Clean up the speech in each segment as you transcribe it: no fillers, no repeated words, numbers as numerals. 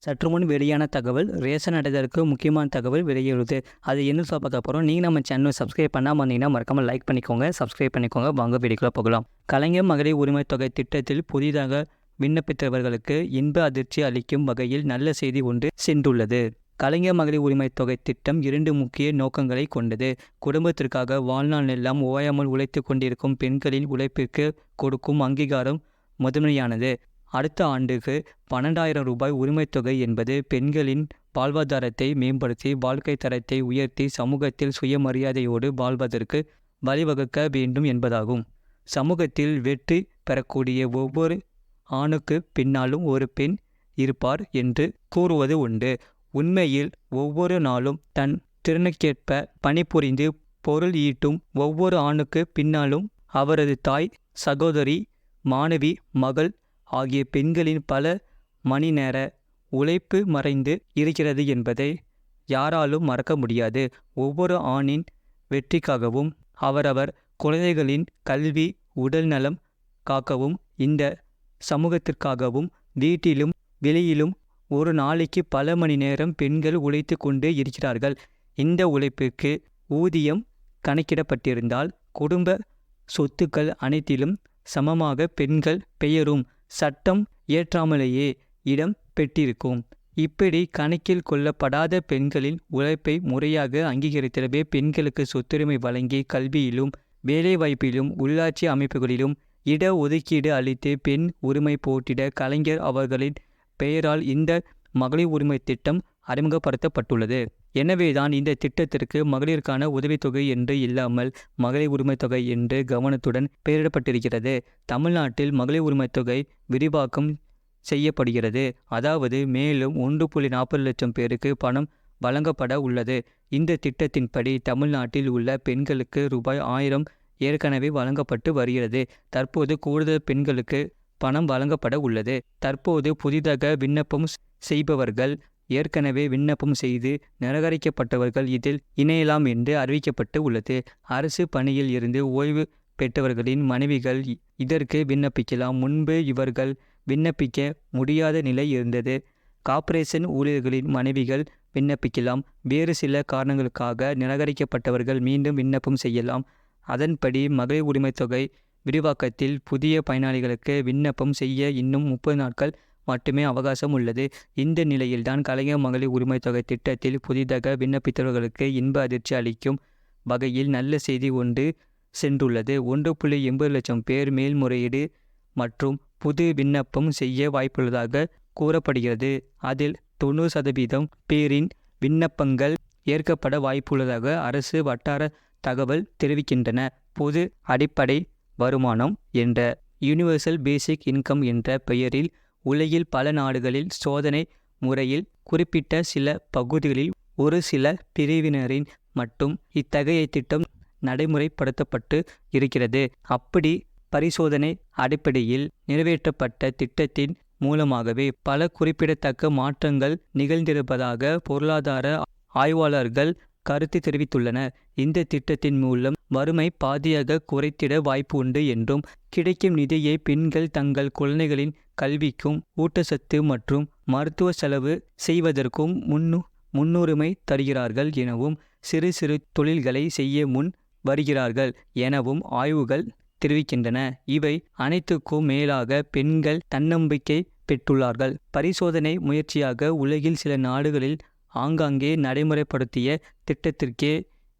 சற்று முன் வெளியான தகவல் ரேஷன் அடைதலுக்கு முக்கியமான தகவல் வெளியிடுது. அது என்ன சொல்ல பார்க்க போகிறோம். நீங்கள் நம்ம சேனல் சப்ஸ்கிரைப் பண்ணாமல் வந்தீங்கன்னா மறக்காமல் லைக் பண்ணிக்கோங்க, சப்ஸ்கிரைப் பண்ணிக்கோங்க. வாங்க வீடியோக்குள்ள போகலாம். கலைஞர் மகளிர் உரிமை தொகை திட்டத்தில் புதிதாக விண்ணப்பித்தவர்களுக்கு இன்ப அதிர்ச்சி அளிக்கும் வகையில் நல்ல செய்தி ஒன்று சென்றுள்ளது. கலைஞர் மகளிர் உரிமை தொகை திட்டம் 2 முக்கிய நோக்கங்களை கொண்டது. குடும்பத்திற்காக வாழ்நாள் எல்லாம் ஓயாமல் உழைத்து கொண்டிருக்கும் பெண்களின் உழைப்பிற்கு கொடுக்கும் அங்கீகாரம் முதன்மையானது. அடுத்த ஆண்டுக்கு 12,000 ரூபாய் உரிமைத் தொகை என்பது பெண்களின் வாழ்வாதாரத்தை மேம்படுத்தி வாழ்க்கை தரத்தை உயர்த்தி சமூகத்தில் சுயமரியாதையோடு வாழ்வதற்கு வழிவகுக்க வேண்டும் என்பதாகும். சமூகத்தில் வெற்றி பெறக்கூடிய ஒவ்வொரு ஆணுக்கு பின்னாலும் ஒரு பெண் இருப்பார் என்று கூறுவது உண்டு. உண்மையில் ஒவ்வொரு நாளும் தன் திறனுக்கேற்ப பணிபுரிந்து பொருள் ஈட்டும் ஒவ்வொரு ஆணுக்கு பின்னாலும் அவரது தாய், சகோதரி, மாணவி, மகள் ஆகிய பெண்களின் பல மணி நேர உழைப்பு மறைந்து இருக்கிறது என்பதை யாராலும் மறக்க முடியாது. ஒவ்வொரு ஆணின் வெற்றிக்காகவும் அவரவர் குழந்தைகளின் கல்வி, உடல் நலம் காக்கவும் இந்த சமூகத்திற்காகவும் வீட்டிலும் வெளியிலும் ஒரு நாளைக்கு பல மணி நேரம் பெண்கள் உழைத்து கொண்டே இருக்கிறார்கள். இந்த உழைப்புக்கு ஊதியம் கணக்கிடப்பட்டிருந்தால் குடும்ப சொத்துக்கள் அனைத்திலும் சமமாக பெண்கள் பெயரும் சட்டம் இயற்றாமலேயே இடம் பெற்றிருக்கும். இப்படி கணக்கில் கொள்ளப்படாத பெண்களின் உழைப்பை முறையாக அங்கீகரித்திடவே பெண்களுக்கு சொத்துரிமை வழங்கி கல்வியிலும் வேலைவாய்ப்பிலும் உள்ளாட்சி அமைப்புகளிலும் இட ஒதுக்கீடு அளித்து பெண் உரிமை போட்டிட கலைஞர் அவர்களின் பெயரால் இந்த மகளிர் உரிமை திட்டம் அறிமுகப்படுத்தப்பட்டுள்ளது. எனவேதான் இந்த திட்டத்திற்கு மகளிருக்கான உதவித்தொகை என்று இல்லாமல் மகளிர் உரிமை தொகை என்று கவனத்துடன் பெயரிடப்பட்டிருக்கிறது. தமிழ்நாட்டில் மகளிர் உரிமை தொகை விரிவாக்கம் செய்யப்படுகிறது. அதாவது மேலும் 1.40 லட்சம் பேருக்கு பணம் வழங்கப்பட உள்ளது. இந்த திட்டத்தின்படி தமிழ்நாட்டில் உள்ள பெண்களுக்கு ரூபாய் 1000 ஏற்கனவே வழங்கப்பட்டு வருகிறது. தற்போது கூடுதல் பெண்களுக்கு பணம் வழங்கப்பட உள்ளது. தற்போது புதிதாக விண்ணப்பம் செய்பவர்கள் ஏற்கனவே விண்ணப்பம் செய்து நிராகரிக்கப்பட்டவர்கள் இதில் இணையலாம் என்று அறிவிக்கப்பட்டு உள்ளது. அரசு பணியில் இருந்து ஓய்வு பெற்றவர்களின் மனைவிகள் இதற்கு விண்ணப்பிக்கலாம். முன்பு இவர்கள் விண்ணப்பிக்க முடியாத நிலை இருந்தது. கார்ப்பரேஷன் ஊழியர்களின் மனைவிகள் விண்ணப்பிக்கலாம். வேறு சில காரணங்களுக்காக நிராகரிக்கப்பட்டவர்கள் மீண்டும் விண்ணப்பம் செய்யலாம். அதன்படி மகளிர் உரிமை தொகை விரிவாக்கத்தில் புதிய பயனாளிகளுக்கு விண்ணப்பம் செய்ய இன்னும் 30 நாட்கள் மட்டுமே அவகாசம் உள்ளது. இந்த நிலையில்தான் கலைஞர் மகளிர் உரிமை தொகை திட்டத்தில் புதிதாக விண்ணப்பித்தவர்களுக்கு இன்ப அதிர்ச்சி அளிக்கும் வகையில் நல்ல செய்தி ஒன்று சென்றுள்ளது. 1.80 லட்சம் பேர் மேல்முறையீடு மற்றும் புது விண்ணப்பம் செய்ய வாய்ப்புள்ளதாக கூறப்படுகிறது. அதில் 90% பேரின் விண்ணப்பங்கள் ஏற்கப்பட வாய்ப்புள்ளதாக அரசு வட்டார தகவல் தெரிவிக்கின்றன. பொது அடிப்படை வருமானம் என்ற யூனிவர்சல் பேசிக் இன்கம் என்ற பெயரில் உலகில் பல நாடுகளில் சோதனை முறையில் குறிப்பிட்ட சில பகுதிகளில் ஒரு சில பிரிவினரின் மட்டும் இத்தகைய திட்டம் நடைமுறைப்படுத்தப்பட்டு இருக்கிறது. அப்படி பரிசோதனை அடிப்படையில் நிறைவேற்றப்பட்ட திட்டத்தின் மூலமாகவே பல குறிப்பிடத்தக்க மாற்றங்கள் நிகழ்ந்திருப்பதாக பொருளாதார ஆய்வாளர்கள் கருத்து தெரிவித்துள்ளனர். இந்த திட்டத்தின் மூலம் வறுமை பாதியாக குறைத்திட வாய்ப்பு உண்டு என்றும் கிடைக்கும் நிதியை பெண்கள் தங்கள் குழந்தைகளின் கல்விக்கும் ஊட்டச்சத்து மற்றும் மருத்துவ செலவு செய்வதற்கும் முன்னுரிமை தருகிறார்கள் எனவும் சிறு சிறு தொழில்களை செய்ய முன் வருகிறார்கள் எனவும் ஆய்வுகள் தெரிவிக்கின்றன. இவை அனைத்துக்கும் மேலாக பெண்கள் தன்னம்பிக்கை பெற்றுள்ளார்கள். பரிசோதனை முயற்சியாக உலகில் சில நாடுகளில் ஆங்காங்கே நடைமுறைப்படுத்திய திட்டத்திற்கே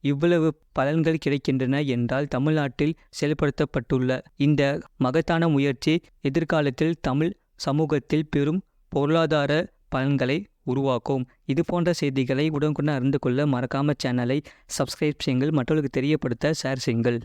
இவ்வளவு பலன்கள் கிடைக்கின்றன என்றால் தமிழ்நாட்டில் செயல்படுத்தப்பட்டுள்ள இந்த மகத்தான முயற்சி எதிர்காலத்தில் தமிழ் சமூகத்தில் பெரும் பொருளாதார பலன்களை உருவாக்கும். இது போன்ற செய்திகளை உடனுக்குடன் அறிந்து கொள்ள மறக்காம சேனலை சப்ஸ்கிரைப் செய்யுங்கள், மற்றவர்களுக்கு தெரியப்படுத்த ஷேர் செய்யுங்கள்.